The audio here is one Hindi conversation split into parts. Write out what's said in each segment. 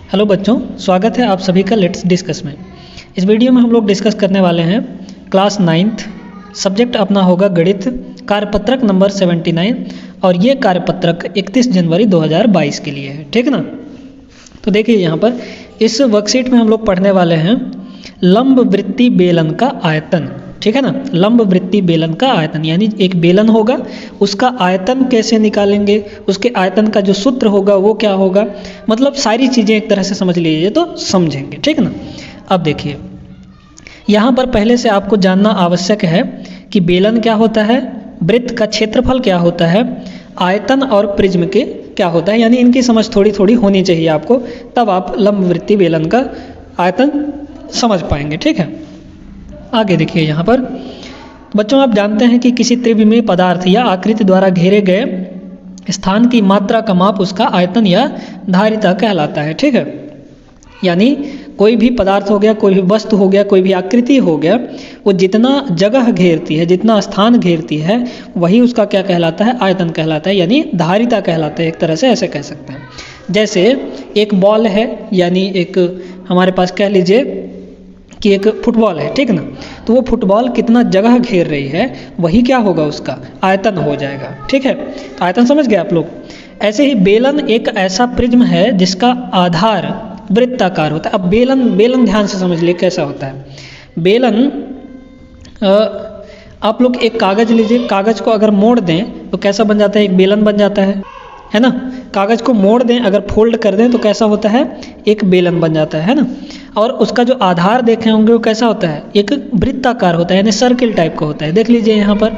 हेलो बच्चों, स्वागत है आप सभी का लेट्स डिस्कस में। इस वीडियो में हम लोग डिस्कस करने वाले हैं क्लास 9th, सब्जेक्ट अपना होगा गणित, कार्यपत्रक नंबर 79 और ये कार्यपत्रक 31 जनवरी 2022 के लिए है, ठीक ना। तो देखिए यहाँ पर इस वर्कशीट में हम लोग पढ़ने वाले हैं लंब वृत्तीय बेलन का आयतन, ठीक है ना। लंब वृत्तीय बेलन का आयतन यानी एक बेलन होगा, उसका आयतन कैसे निकालेंगे, उसके आयतन का जो सूत्र होगा वो क्या होगा, मतलब सारी चीज़ें एक तरह से समझ लीजिए तो समझेंगे, ठीक ना। अब देखिए यहाँ पर पहले से आपको जानना आवश्यक है कि बेलन क्या होता है, वृत्त का क्षेत्रफल क्या होता है, आयतन और प्रिज्म के क्या होता है, यानी इनकी समझ थोड़ी थोड़ी होनी चाहिए आपको, तब आप लंब वृत्तीय बेलन का आयतन समझ पाएंगे, ठीक है। आगे देखिए यहाँ पर बच्चों, आप जानते हैं कि किसी त्रिविमीय पदार्थ या आकृति द्वारा घेरे गए स्थान की मात्रा का माप उसका आयतन या धारिता कहलाता है, ठीक है। यानी कोई भी पदार्थ हो गया, कोई भी वस्तु हो गया, कोई भी आकृति हो गया, वो जितना जगह घेरती है, जितना स्थान घेरती है, वही उसका क्या कहलाता है, आयतन कहलाता है, यानी धारिता कहलाता है, एक तरह से ऐसे कह सकते हैं। जैसे एक बॉल है, यानी एक हमारे पास कह लीजिए कि एक फुटबॉल है, ठीक ना, तो वो फुटबॉल कितना जगह घेर रही है वही क्या होगा, उसका आयतन हो जाएगा, ठीक है। तो आयतन समझ गए आप लोग। ऐसे ही बेलन एक ऐसा प्रिज्म है जिसका आधार वृत्ताकार होता है। अब बेलन ध्यान से समझ लिए कैसा होता है। बेलन आप लोग एक कागज़ लीजिए, कागज़ को अगर मोड़ दें तो कैसा बन जाता है, एक बेलन बन जाता है ना। कागज़ को मोड़ दें, अगर फोल्ड कर दें तो कैसा होता है, एक बेलन बन जाता है ना। और उसका जो आधार देखे होंगे वो कैसा होता है, एक वृत्ताकार होता है, यानी सर्किल टाइप का होता है। देख लीजिए यहाँ पर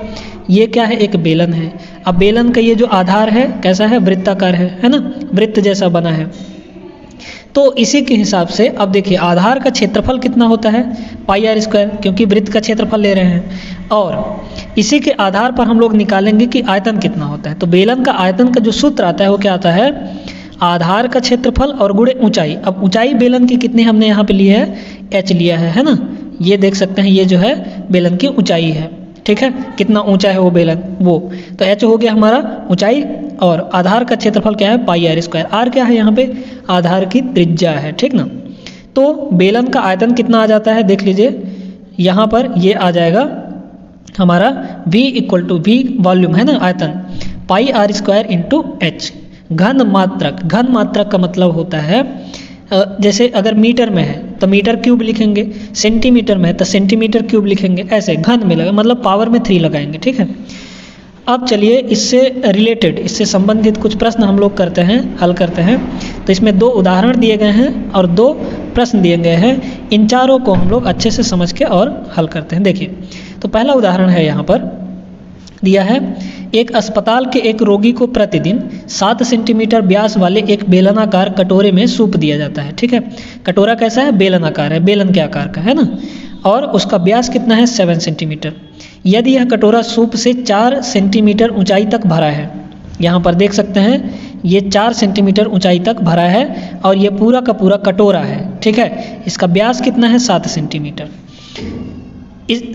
ये क्या है, एक बेलन है। अब बेलन का ये जो आधार है कैसा है, वृत्ताकार है ना, वृत्त जैसा बना है। तो इसी के हिसाब से अब देखिए आधार का क्षेत्रफल कितना होता है, पाई आर स्क्वायर, क्योंकि वृत्त का क्षेत्रफल ले रहे हैं। और इसी के आधार पर हम लोग निकालेंगे कि आयतन कितना होता है। तो बेलन का आयतन का जो सूत्र आता है वो क्या आता है, आधार का क्षेत्रफल और गुणे ऊंचाई। अब ऊंचाई बेलन की कितनी हमने यहाँ पे ली है, h लिया है ना। ये देख सकते हैं, ये जो है बेलन की ऊंचाई है, ठीक है, कितना ऊंचा है वो बेलन, वो तो h हो गया हमारा ऊंचाई, और आधार का क्षेत्रफल क्या है, पाई आर स्क्वायर। आर क्या है यहाँ पे, आधार की त्रिज्या है, ठीक ना। तो बेलन का आयतन कितना आ जाता है, देख लीजिए यहाँ पर ये आ जाएगा हमारा V = V वॉल्यूम है ना, आयतन, पाई आर स्क्वायर इंटू एच। घन मात्रक का मतलब होता है, जैसे अगर मीटर में है तो मीटर क्यूब लिखेंगे, सेंटीमीटर में है तो सेंटीमीटर क्यूब लिखेंगे, ऐसे घन में लगा मतलब पावर में 3 लगाएंगे, ठीक है। अब चलिए इससे रिलेटेड, इससे संबंधित कुछ प्रश्न हम लोग करते हैं, हल करते हैं। तो इसमें 2 उदाहरण दिए गए हैं और 2 प्रश्न दिए गए हैं। इन चारों को हम लोग अच्छे से समझ के और हल करते हैं। देखिए तो पहला उदाहरण है यहाँ पर दिया है, एक अस्पताल के एक रोगी को प्रतिदिन 7 सेंटीमीटर व्यास वाले एक बेलनाकार कटोरे में सूप दिया जाता है, ठीक है। कटोरा कैसा है, बेलनाकार है, बेलन के आकार का है ना, और उसका व्यास कितना है, 7 सेंटीमीटर। यदि यह कटोरा सूप से 4 सेंटीमीटर ऊंचाई तक भरा है, यहाँ पर देख सकते हैं ये 4 सेंटीमीटर ऊंचाई तक भरा है और ये पूरा का पूरा कटोरा है, ठीक है। इसका व्यास कितना है, 7 सेंटीमीटर।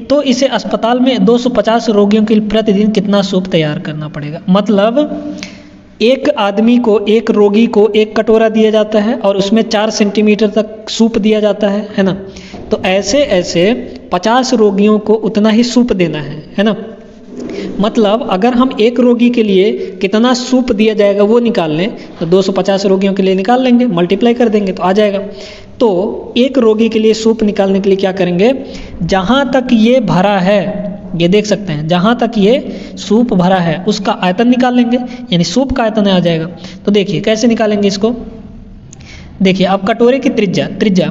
तो इसे अस्पताल में 250 रोगियों के लिए प्रतिदिन कितना सूप तैयार करना पड़ेगा। मतलब एक आदमी को, एक रोगी को एक कटोरा दिया जाता है और उसमें 4 सेंटीमीटर तक सूप दिया जाता है ना। तो ऐसे ऐसे 50 रोगियों को उतना ही सूप देना है ना। मतलब अगर हम एक रोगी के लिए कितना सूप दिया जाएगा वो निकाल लें तो 250 रोगियों के लिए निकाल लेंगे, मल्टीप्लाई कर देंगे तो आ जाएगा। तो एक रोगी के लिए सूप निकालने के लिए क्या करेंगे, जहाँ तक ये भरा है, ये देख सकते हैं जहाँ तक ये सूप भरा है उसका आयतन निकाल लेंगे, यानी सूप का आयतन आ जाएगा। तो देखिए कैसे निकालेंगे इसको। देखिए अब कटोरे की त्रिज्या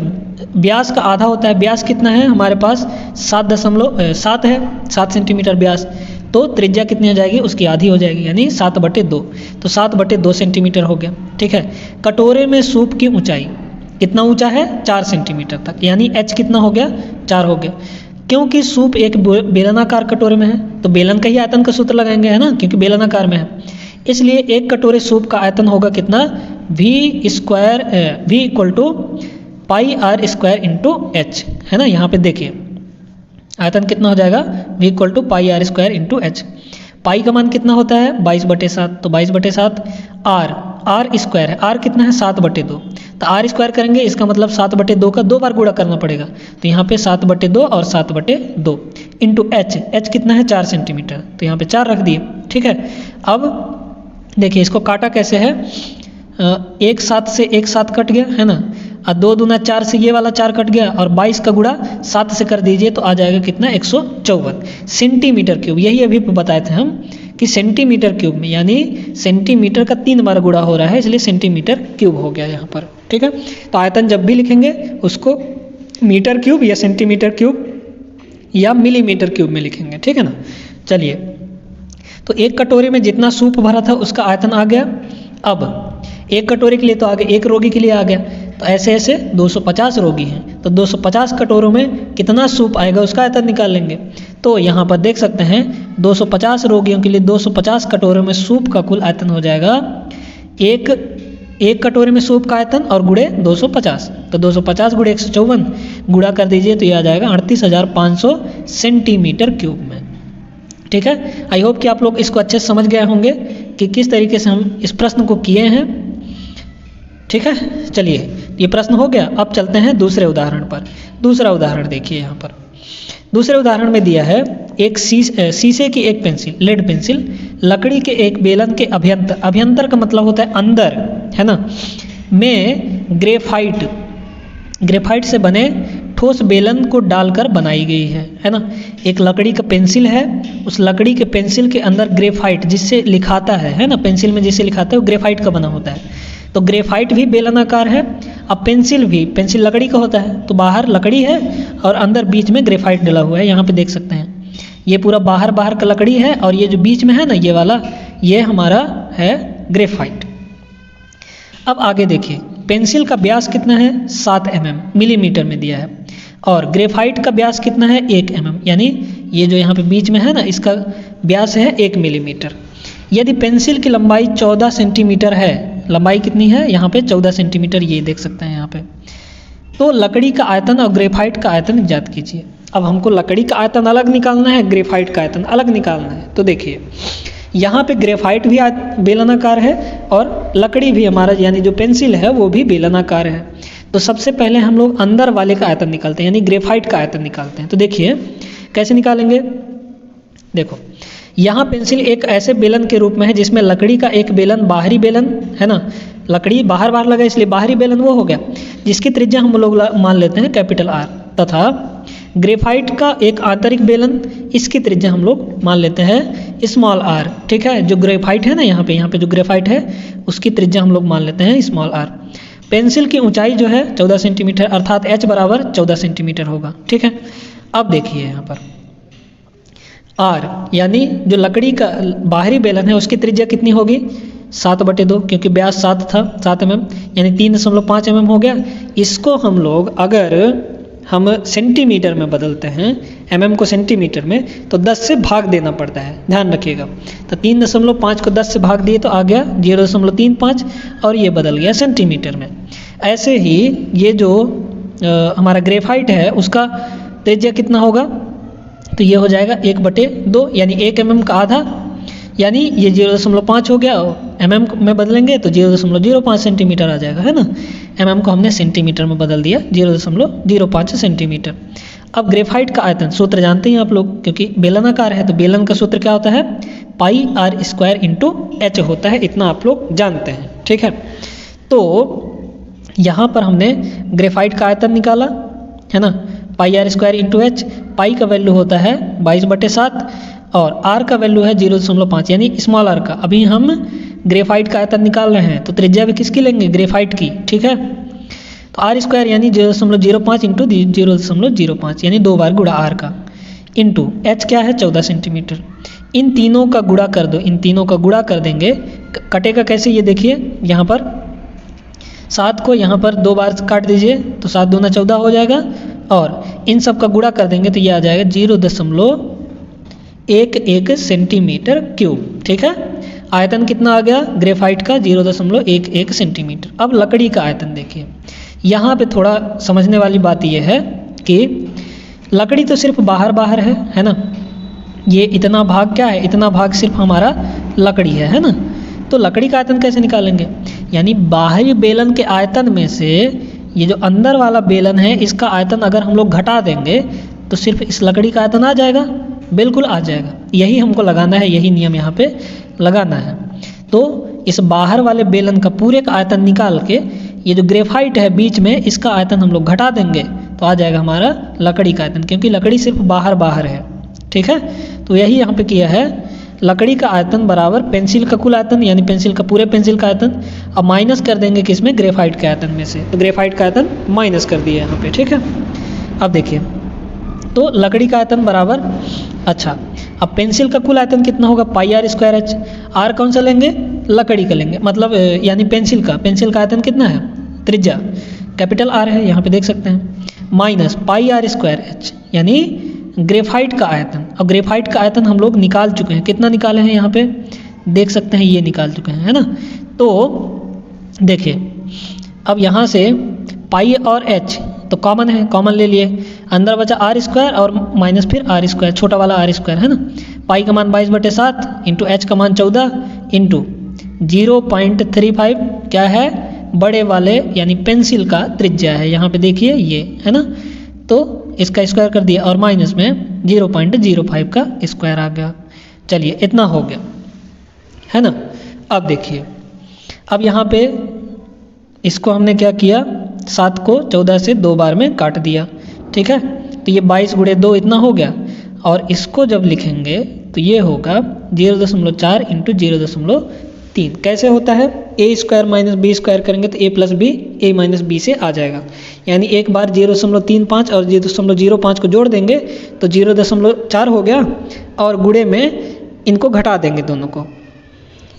व्यास का आधा होता है, व्यास कितना है हमारे पास 7.7 है, 7 सेंटीमीटर व्यास, तो त्रिज्या कितनी हो जाएगी, उसकी आधी हो जाएगी, यानी 7/2। तो 7/2 सेंटीमीटर हो गया, ठीक है। कटोरे में सूप की ऊंचाई कितना ऊंचा है, 4 सेंटीमीटर तक, यानी h कितना हो गया, 4 हो गया। क्योंकि सूप एक बेलनाकार कटोरे में है तो बेलन का ही आयतन का सूत्र लगाएंगे, है ना, क्योंकि बेलनाकार में है, इसलिए एक कटोरे सूप का आयतन होगा कितना, V = pi are square into h, है ना। यहाँ पे देखिए आयतन कितना हो जाएगा, V = pi are square into H. Pi का मान कितना होता है, 22/7, तो 22/7 आर, आर स्क्वायर है, आर कितना है 7/2, तो आर स्क्वायर करेंगे इसका मतलब 7/2 का 2 बार गुणा करना पड़ेगा, तो यहाँ पे 7/2 और 7/2 इंटू एच कितना है 4 सेंटीमीटर, तो यहाँ पे 4 रख दिए। ठीक है, अब देखिए इसको काटा कैसे है, एक 7 से एक 7 कट गया है ना, और 2 दूना 4 से ये वाला 4 कट गया, और 22 का गुणा 7 से कर दीजिए तो आ जाएगा कितना 154 सेंटीमीटर क्यूब। यही अभी बताए थे हम कि सेंटीमीटर क्यूब में, यानी सेंटीमीटर का 3 बार गुणा हो रहा है, इसलिए सेंटीमीटर क्यूब हो गया यहाँ पर। ठीक है, तो आयतन जब भी लिखेंगे उसको मीटर क्यूब या सेंटीमीटर क्यूब या मिलीमीटर क्यूब में लिखेंगे। ठीक है ना, चलिए तो एक कटोरी में जितना सूप भरा था उसका आयतन आ गया। अब एक कटोरी के लिए तो आ गया, एक रोगी के लिए आ गया, तो ऐसे ऐसे 250 रोगी हैं, तो 250 कटोरों में कितना सूप आएगा उसका आयतन निकाल लेंगे। तो यहाँ पर देख सकते हैं 250 रोगियों के लिए 250 कटोरों में सूप का कुल आयतन हो जाएगा एक कटोरे में सूप का आयतन और गुणे 250, तो 250 गुणे 154 गुणा कर दीजिए तो ये आ जाएगा 38,500 सेंटीमीटर क्यूब में। ठीक है, आई होप कि आप लोग इसको अच्छे से समझ गए होंगे कि किस तरीके से हम इस प्रश्न को किए हैं। ठीक है, चलिए ये प्रश्न हो गया। अब चलते हैं दूसरे उदाहरण पर। दूसरा उदाहरण देखिए, यहाँ पर दूसरे उदाहरण में दिया है एक शीशे की एक पेंसिल, लेड पेंसिल, लकड़ी के एक बेलन के अभ्यंतर, अभ्यंतर का मतलब होता है अंदर, है ना, में ग्रेफाइट से बने ठोस बेलन को डालकर बनाई गई है ना। एक लकड़ी का पेंसिल है, उस लकड़ी के पेंसिल के अंदर ग्रेफाइट जिससे लिखाता है ना, पेंसिल में जिससे लिखाता है वो ग्रेफाइट का बना होता है, तो ग्रेफाइट भी बेलनाकार है। अब पेंसिल लकड़ी का होता है, तो बाहर लकड़ी है और अंदर बीच में ग्रेफाइट डला हुआ है। यहाँ पे देख सकते हैं ये पूरा बाहर का लकड़ी है और ये जो बीच में है ना ये वाला, ये हमारा है ग्रेफाइट। अब आगे देखिए, पेंसिल का व्यास कितना है 7 mm मिलीमीटर में दिया है, और ग्रेफाइट का व्यास कितना है 1 mm, यानी ये जो यहाँ पे बीच में है ना इसका व्यास है 1 मिलीमीटर। यदि पेंसिल की लंबाई 14 सेंटीमीटर है, लंबाई कितनी है यहाँ पे 14 सेंटीमीटर, ये देख सकते हैं यहाँ पे, तो लकड़ी का आयतन और ग्रेफाइट का आयतन ज्ञात कीजिए। अब हमको लकड़ी का आयतन अलग निकालना है, ग्रेफाइट का आयतन अलग निकालना है। तो देखिए यहाँ पे ग्रेफाइट भी बेलनाकार है और लकड़ी भी हमारा यानी जो पेंसिल है वो भी बेलनाकार है। तो सबसे पहले हम लोग अंदर वाले का आयतन निकालते हैं, यानी ग्रेफाइट का आयतन निकालते हैं। तो देखिए कैसे निकालेंगे, देखो यहाँ पेंसिल एक ऐसे बेलन के रूप में है जिसमें लकड़ी का एक बेलन, बाहरी बेलन है ना, लकड़ी बाहर लगा इसलिए बाहरी बेलन वो हो गया, जिसकी त्रिज्या हम लोग मान लेते हैं कैपिटल R, तथा ग्रेफाइट का एक आंतरिक बेलन, इसकी त्रिज्या हम लोग मान लेते हैं स्मॉल r। ठीक है, जो ग्रेफाइट है ना यहाँ पे जो ग्रेफाइट है उसकी त्रिज्या हम लोग मान लेते हैं स्मॉल r। पेंसिल की ऊंचाई जो है 14 सेंटीमीटर, अर्थात h बराबर 14 सेंटीमीटर होगा। ठीक है, अब देखिए यहाँ पर r यानी जो लकड़ी का बाहरी बेलन है उसकी त्रिज्या कितनी होगी 7/2, क्योंकि व्यास 7 था, 7 mm, यानी 3.5 mm हो गया। इसको हम लोग अगर हम सेंटीमीटर में बदलते हैं, mm को सेंटीमीटर में, तो 10 से भाग देना पड़ता है, ध्यान रखिएगा। तो 3.5 को 10 से भाग दिए तो आ गया 0.35 और ये बदल गया सेंटीमीटर में। ऐसे ही ये जो हमारा ग्रेफाइट है उसका त्रिज्या कितना होगा, तो ये हो जाएगा 1/2, यानी 1 mm का आधा, यानी ये 0.5 हो गया, mm में बदलेंगे तो 0.05 सेंटीमीटर आ जाएगा, है ना। mm को हमने सेंटीमीटर में बदल दिया, 0.05 सेंटीमीटर। अब ग्रेफाइट का आयतन सूत्र जानते हैं आप लोग, क्योंकि बेलनाकार है तो बेलन का सूत्र क्या होता है πr² × h होता है, इतना आप लोग जानते हैं। ठीक है, तो यहाँ पर हमने ग्रेफाइट का आयतन निकाला है ना, πr² × h। पाई का वैल्यू होता है 22/7 और r का वैल्यू है 0.5, यानी स्मॉल r का। अभी हम ग्रेफाइट का आयतन निकाल रहे हैं तो त्रिज्या भी किसकी लेंगे, ग्रेफाइट की। ठीक है, तो r² यानी 0.05 × 0.05, यानी 2 बार गुणा r का, इंटू h क्या है 14 सेंटीमीटर। इन तीनों का गुणा कर दो, इन तीनों का गुणा कर देंगे, कटेगा कैसे ये देखिए, यहाँ पर 7 को यहाँ पर 2 बार काट दीजिए तो 7 दूना 14 हो जाएगा, और इन सब का गुणा कर देंगे तो ये आ जाएगा 0.11 सेंटीमीटर क्यूब। ठीक है, आयतन कितना आ गया ग्रेफाइट का 0.11 सेंटीमीटर। अब लकड़ी का आयतन देखिए, यहाँ पे थोड़ा समझने वाली बात यह है कि लकड़ी तो सिर्फ बाहर है ना, ये इतना भाग क्या है, इतना भाग सिर्फ हमारा लकड़ी है ना। तो लकड़ी का आयतन कैसे निकालेंगे, यानी बाहरी बेलन के आयतन में से ये जो अंदर वाला बेलन है इसका आयतन अगर हम लोग घटा देंगे तो सिर्फ इस लकड़ी का आयतन आ जाएगा, बिल्कुल आ जाएगा। यही हमको लगाना है, यही नियम यहाँ पे लगाना है। तो इस बाहर वाले बेलन का पूरे का आयतन निकाल के ये जो ग्रेफाइट है बीच में इसका आयतन हम लोग घटा देंगे तो आ जाएगा हमारा लकड़ी का आयतन, क्योंकि लकड़ी सिर्फ बाहर बाहर है, ठीक है। तो यही यहाँ पे किया है, लकड़ी का आयतन बराबर पेंसिल का कुल आयतन, यानी पेंसिल का पूरे पेंसिल का आयतन। अब माइनस कर देंगे किसमें, ग्रेफाइट के आयतन में से, तो ग्रेफाइट का आयतन माइनस कर दिया यहाँ पे, ठीक है। अब देखिए, तो लकड़ी का आयतन बराबर, अच्छा अब पेंसिल का कुल आयतन कितना होगा, पाई आर स्क्वायर एच। आर कौन सा लेंगे, लकड़ी का लेंगे, मतलब यानी पेंसिल का आयतन कितना है, त्रिज्या कैपिटल आर है, यहाँ पे देख सकते हैं, minus pi are square h यानी ग्रेफाइट का आयतन। अब ग्रेफाइट का आयतन हम लोग निकाल चुके हैं, कितना निकाले हैं यहाँ पे देख सकते हैं, ये निकाल चुके हैं, है ना। तो देखिए अब यहाँ से पाई और एच तो कॉमन है, कॉमन ले लिए, अंदर बचा आर स्क्वायर और माइनस फिर आर स्क्वायर, छोटा वाला आर स्क्वायर, है ना। पाई का मान 22/7 इंटू एच का मान 14 इंटू 0.35 क्या है, बड़े वाले यानी पेंसिल का त्रिज्या है, यहाँ पे देखिए ये है ना। तो इसका स्क्वायर कर दिया और माइनस में 0.05 का स्क्वायर आ गया। चलिए इतना हो गया, है ना। अब देखिए, अब यहाँ पे इसको हमने क्या किया, 7 को 14 से 2 बार में काट दिया, ठीक है। तो ये 22 × 2 इतना हो गया, और इसको जब लिखेंगे तो ये होगा 0.4 इंटू 0.3। कैसे होता है, ए स्क्वायर माइनस बी स्क्वायर करेंगे तो ए प्लस बी ए माइनस बी से आ जाएगा, यानी एक बार 0.35 और 0.05 को जोड़ देंगे तो 0.4 हो गया, और गुणे में इनको घटा देंगे दोनों को,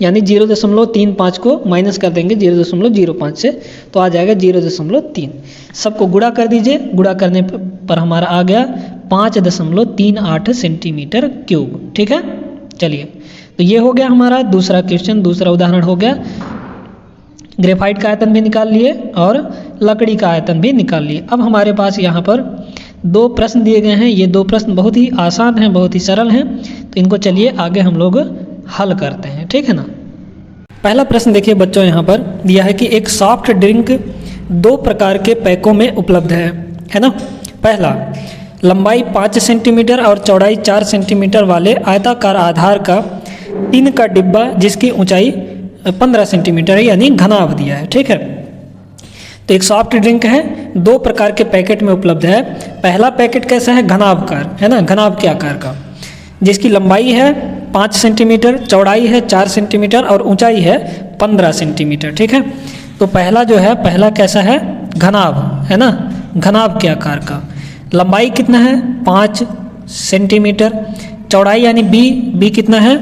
यानी 0.35 को माइनस कर देंगे 0.05 से तो आ जाएगा 0.3। सबको गुणा कर दीजिए, गुणा करने पर हमारा आ गया 5.38 सेंटीमीटर क्यूब, ठीक है। चलिए, तो ये हो गया हमारा दूसरा क्वेश्चन, दूसरा उदाहरण हो गया। ग्रेफाइट का आयतन भी निकाल लिए और लकड़ी का आयतन भी निकाल लिए। अब हमारे पास यहाँ पर 2 प्रश्न दिए गए हैं, ये 2 प्रश्न बहुत ही आसान हैं, बहुत ही सरल हैं, तो इनको चलिए आगे हम लोग हल करते हैं, ठीक है ना। पहला प्रश्न देखिए बच्चों, यहाँ पर दिया है कि एक सॉफ्ट ड्रिंक 2 प्रकार के पैकों में उपलब्ध है ना। पहला, लंबाई 5 सेंटीमीटर और चौड़ाई 4 सेंटीमीटर वाले आयताकार आधार का टिन का डिब्बा जिसकी ऊंचाई 15 सेंटीमीटर है, यानी घनाभ दिया है, ठीक है। तो एक सॉफ्ट ड्रिंक है, 2 प्रकार के पैकेट में उपलब्ध है। पहला पैकेट कैसा है, घनाभकार है ना, घनाभ के आकार का, जिसकी लंबाई है 5 सेंटीमीटर, चौड़ाई है 4 सेंटीमीटर और ऊंचाई है 15 सेंटीमीटर, ठीक है। तो पहला जो है, पहला कैसा है, घनाभ है ना, घनाभ के आकार का। लंबाई कितना है, 5 सेंटीमीटर, चौड़ाई यानी बी कितना है,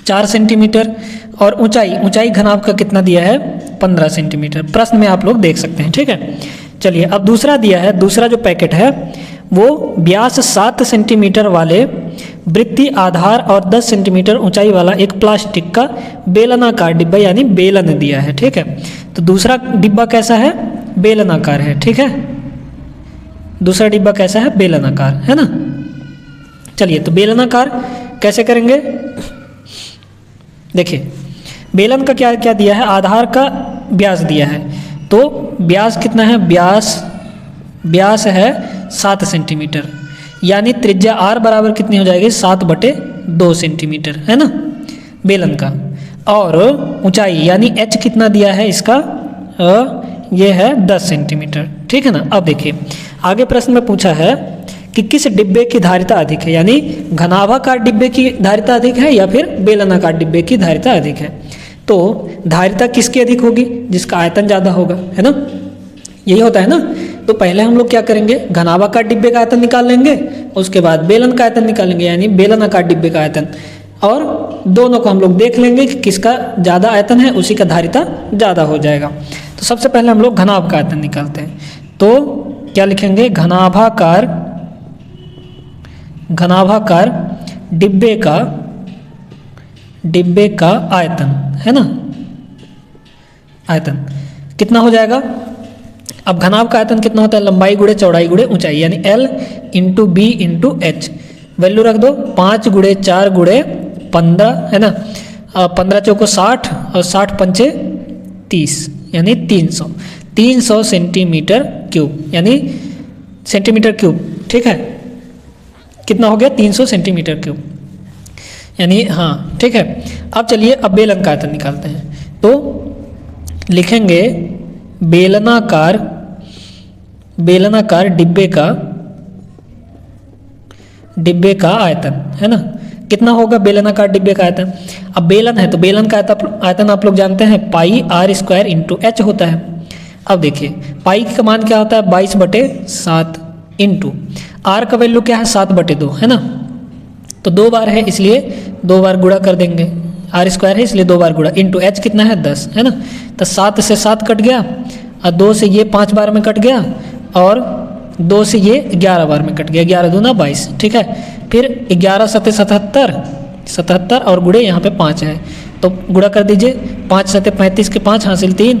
4 सेंटीमीटर, और ऊंचाई घनाभ का कितना दिया है, 15 सेंटीमीटर। प्रश्न में आप लोग देख सकते हैं, ठीक है। चलिए अब दूसरा दिया है, दूसरा जो पैकेट है वो व्यास 7 सेंटीमीटर वाले वृत्तीय आधार और 10 सेंटीमीटर ऊंचाई वाला एक प्लास्टिक का बेलनाकार डिब्बा यानी बेलन दिया है, ठीक है। तो दूसरा डिब्बा कैसा है, बेलनाकार है, ठीक है। दूसरा डिब्बा कैसा है, बेलनाकार है ना। चलिए, तो बेलनाकार कैसे करेंगे, देखिए बेलन का क्या क्या दिया है, आधार का व्यास दिया है, तो व्यास कितना है, व्यास है 7 सेंटीमीटर, यानी त्रिज्या r बराबर कितनी हो जाएगी, 7/2 सेंटीमीटर है ना बेलन का। और ऊंचाई यानी h कितना दिया है इसका, ये है 10 सेंटीमीटर, ठीक है ना। अब देखिए आगे प्रश्न में पूछा है कि किस डिब्बे की धारिता अधिक है, यानी घनाभाकार डिब्बे की धारिता अधिक है या फिर बेलनाकार डिब्बे की धारिता अधिक है। तो धारिता किसकी अधिक होगी, जिसका आयतन ज़्यादा होगा, है ना, यही होता है ना। तो पहले हम लोग क्या करेंगे, घनाभाकार डिब्बे का आयतन निकाल लेंगे, उसके बाद बेलन का आयतन निकालेंगे यानी बेलनाकार डिब्बे का आयतन, और दोनों को हम लोग देख लेंगे कि किसका ज़्यादा आयतन है, उसी का धारिता ज़्यादा हो जाएगा। तो सबसे पहले हम लोग घनाभ का आयतन निकालते हैं, तो क्या लिखेंगे, घनाभाकार डिब्बे का आयतन है ना, आयतन कितना हो जाएगा। अब घनाभ का आयतन कितना होता है, लंबाई गुणे चौड़ाई गुणे ऊंचाई, यानी L × B × H, वैल्यू रख दो, 5 × 4 × 15 है ना, 15 चौको 60 और 60 पंचे 30 यानी 300 सेंटीमीटर क्यूब यानी सेंटीमीटर क्यूब। ठीक है, कितना हो गया 300 सेंटीमीटर क्यूब यानी हाँ ठीक है। अब चलिए अब बेलन का आयतन निकालते हैं। तो लिखेंगे बेलनाकार डिब्बे का आयतन, है ना। कितना होगा बेलनाकार डिब्बे का आयतन। अब बेलन है तो बेलन का आयतन आप लोग जानते हैं पाई r स्क्वायर इंटू एच होता है। अब देखिए पाई का मान क्या होता है 22/7 इंटू आर का वैल्यू क्या है 7/2 है ना। तो 2 बार है इसलिए 2 बार गुणा कर देंगे, r स्क्वायर है इसलिए 2 बार गुणा इंटू एच कितना है 10 है ना। तो 7 से 7 कट गया और 2 से ये 5 बार में कट गया और 2 से ये 11 बार में कट गया, 11 दूना 22। ठीक है, फिर 11 सत्ते 77 और गुणे यहाँ पे 5 है तो गुणा कर दीजिए। 5 सत्ते 35 के 5 हासिल 3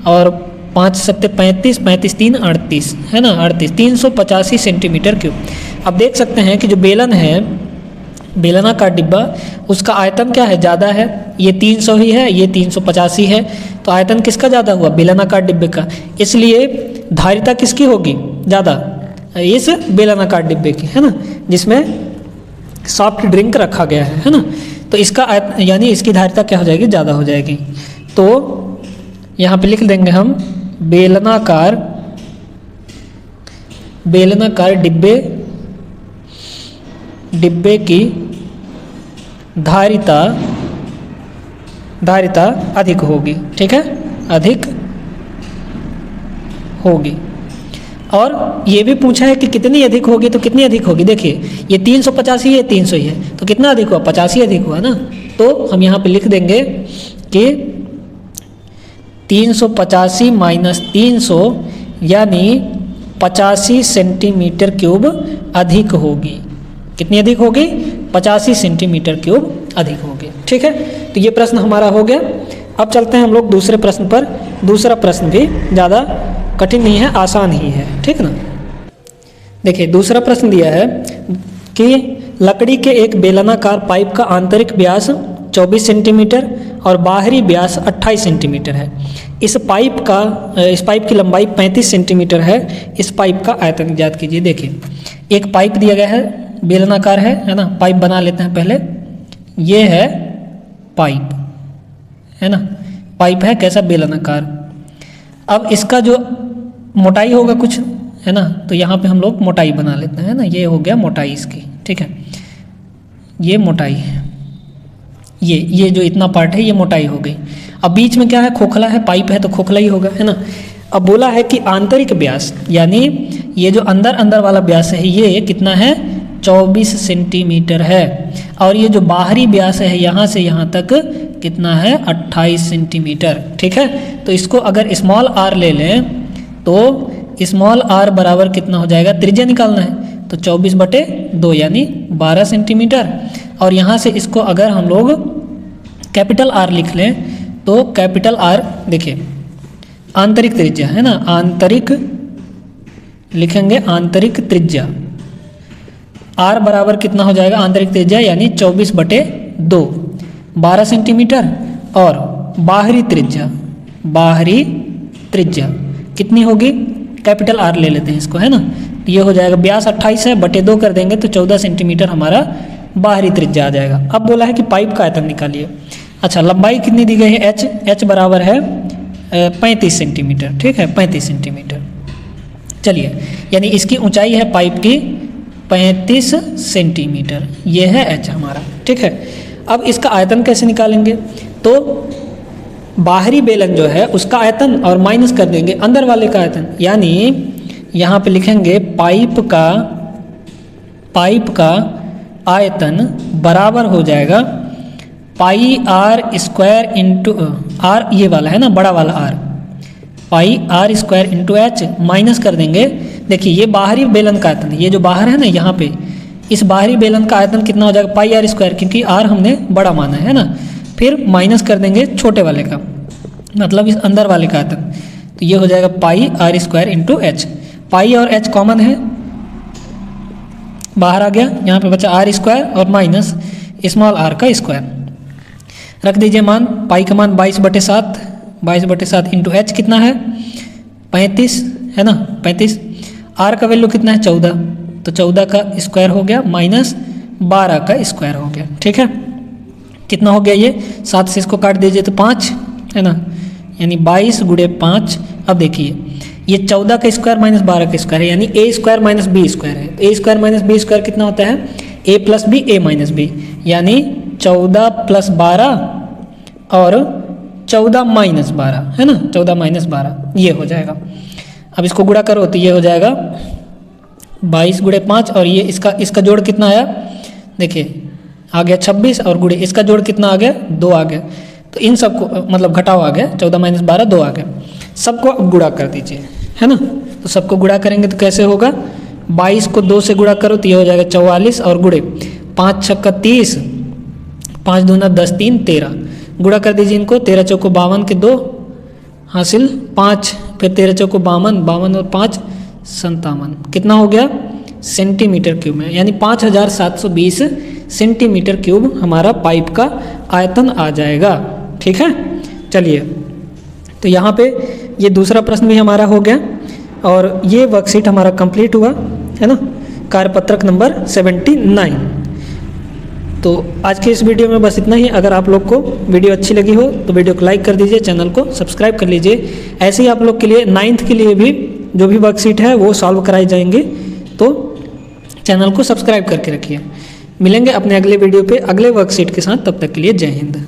और 5 सत्ते 35, 35 3 38 है ना, 38 385 सेंटीमीटर क्यूब। अब देख सकते हैं कि जो बेलन है बेलनाकार डिब्बा उसका आयतन क्या है ज़्यादा है, ये 300 ही है, ये 385 है। तो आयतन किसका ज़्यादा हुआ बेलनाकार डिब्बे का, इसलिए धारिता किसकी होगी ज़्यादा, इस बेलनाकार डिब्बे की, है ना, जिसमें सॉफ्ट ड्रिंक रखा गया है ना। तो इसका यानी इसकी धारिता क्या हो जाएगी ज़्यादा हो जाएगी। तो यहाँ पे लिख देंगे हम बेलनाकार डिब्बे की धारिता अधिक होगी। ठीक है, अधिक होगी। और ये भी पूछा है कि कितनी अधिक होगी, तो कितनी अधिक होगी देखिए ये 385 है, 300 ही है तो कितना अधिक हुआ 85 अधिक हुआ ना। तो हम यहाँ पे लिख देंगे कि 385 माइनस 300 यानी 85 सेंटीमीटर क्यूब अधिक होगी। कितनी अधिक होगी 85 सेंटीमीटर क्यूब अधिक होगी। ठीक है, तो ये प्रश्न हमारा हो गया। अब चलते हैं हम लोग दूसरे प्रश्न पर। दूसरा प्रश्न भी ज़्यादा कठिन नहीं है, आसान ही है। ठीक ना, देखिए दूसरा प्रश्न दिया है कि लकड़ी के एक बेलनाकार पाइप का आंतरिक व्यास 24 सेंटीमीटर और बाहरी व्यास 28 सेंटीमीटर है। इस पाइप की लंबाई 35 सेंटीमीटर है। इस पाइप का आयतन ज्ञात कीजिए। देखिए एक पाइप दिया गया है, बेलनाकार है ना। पाइप बना लेते हैं पहले। ये है पाइप, है ना, पाइप है कैसा बेलनाकार। अब इसका जो मोटाई होगा कुछ, है ना, तो यहाँ पे हम लोग मोटाई बना लेते हैं ना। ये हो गया मोटाई इसकी। ठीक है, ये मोटाई है, ये जो इतना पार्ट है ये मोटाई हो गई। अब बीच में क्या है खोखला है, पाइप है तो खोखला ही होगा, है ना। अब बोला है कि आंतरिक व्यास यानी ये जो अंदर वाला व्यास है ये कितना है 24 सेंटीमीटर है। और ये जो बाहरी व्यास है यहाँ से यहाँ तक कितना है 28 सेंटीमीटर। ठीक है, तो इसको अगर स्मॉल आर ले लें तो स्मॉल आर बराबर कितना हो जाएगा, त्रिज्या निकालना है तो 24/2 यानी 12 सेंटीमीटर। और यहाँ से इसको अगर हम लोग कैपिटल आर लिख लें तो कैपिटल आर देखिए आंतरिक त्रिज्या है ना, आंतरिक लिखेंगे आंतरिक त्रिज्या आर बराबर कितना हो जाएगा आंतरिक त्रिज्या यानी 24/2 12 सेंटीमीटर। और बाहरी त्रिज्या कितनी होगी, कैपिटल आर ले लेते हैं इसको, है ना। ये हो जाएगा व्यास 28 है, बटे 2 कर देंगे तो 14 सेंटीमीटर हमारा बाहरी त्रिज्या आ जाएगा। अब बोला है कि पाइप का आयतन निकालिए। अच्छा, लंबाई कितनी दी गई है एच बराबर है 35 सेंटीमीटर। ठीक है, 35 सेंटीमीटर। चलिए, यानी इसकी ऊंचाई है पाइप की 35 सेंटीमीटर, ये है एच हमारा। ठीक है, अब इसका आयतन कैसे निकालेंगे, तो बाहरी बेलन जो है उसका आयतन और माइनस कर देंगे अंदर वाले का आयतन, यानी यहाँ पे लिखेंगे पाइप का आयतन बराबर हो जाएगा pi are square into r, ये वाला है ना बड़ा वाला r, pi are square into h minus कर देंगे। देखिए ये बाहरी बेलन का आयतन, ये जो बाहर है ना यहाँ पे इस बाहरी बेलन का आयतन कितना हो जाएगा पाई आर स्क्वायर, क्योंकि आर हमने बड़ा माना है ना। फिर माइनस कर देंगे छोटे वाले का, मतलब इस अंदर वाले का आयतन, तो ये हो जाएगा pi are square into H. पाई और एच कॉमन है, बाहर आ गया, यहाँ पे बचा आर स्क्वायर और माइनस स्मॉल आर का स्क्वायर। रख दीजिए मान, पाई का मान 22/7, 22/7 इंटू एच कितना है 35 है ना, 35। आर का वैल्यू कितना है 14, तो 14 का स्क्वायर हो गया माइनस 12 का स्क्वायर हो गया, ठीक है। कितना हो गया ये, 7 से इसको काट दीजिए तो 5 है ना, यानी 22 गुणे 5। अब देखिए ये 14 का स्क्वायर माइनस 12 का स्क्वायर है, यानी ए स्क्वायर माइनस बी स्क्वायर है। ए स्क्वायर माइनस बी स्क्वायर कितना होता है, ए प्लस बी ए माइनस बी, यानी 14 प्लस 12 और 14 माइनस 12 है ना, 14 माइनस 12 ये हो जाएगा। अब इसको गुणा करो तो ये हो जाएगा 22 गुणे 5 और ये इसका जोड़ कितना आया, देखिए आ गया 26 और गुणे इसका जोड़ कितना आ गया 2 आ गया। तो इन सबको मतलब घटाव आ गया, 14 माइनस 12 2 आ गया। सबको अब गुणा कर दीजिए है ना, तो सबको गुणा करेंगे तो कैसे होगा, 22 को 2 से गुणा करो तो ये हो जाएगा 44 और गुणे 5 छक्का 30, 5 दूना 10 3 13। गुणा कर दीजिए इनको, 13 चौको 52 के 2 हासिल 5, फिर 13 चौको 52, 52 और 5 57, कितना हो गया सेंटीमीटर क्यूब में, यानी 5720 सेंटीमीटर क्यूब हमारा पाइप का आयतन आ जाएगा, ठीक है। चलिए तो यहाँ पे ये दूसरा प्रश्न भी हमारा हो गया और ये वर्कशीट हमारा कंप्लीट हुआ है ना, कार्यपत्रक नंबर 79। तो आज के इस वीडियो में बस इतना ही। अगर आप लोग को वीडियो अच्छी लगी हो तो वीडियो को लाइक कर दीजिए, चैनल को सब्सक्राइब कर लीजिए। ऐसे ही आप लोग के लिए 9th के लिए भी जो भी वर्कशीट है वो सॉल्व कराई जाएंगे, तो चैनल को सब्सक्राइब करके रखिए। मिलेंगे अपने अगले वीडियो पे अगले वर्कशीट के साथ, तब तक के लिए जय हिंद।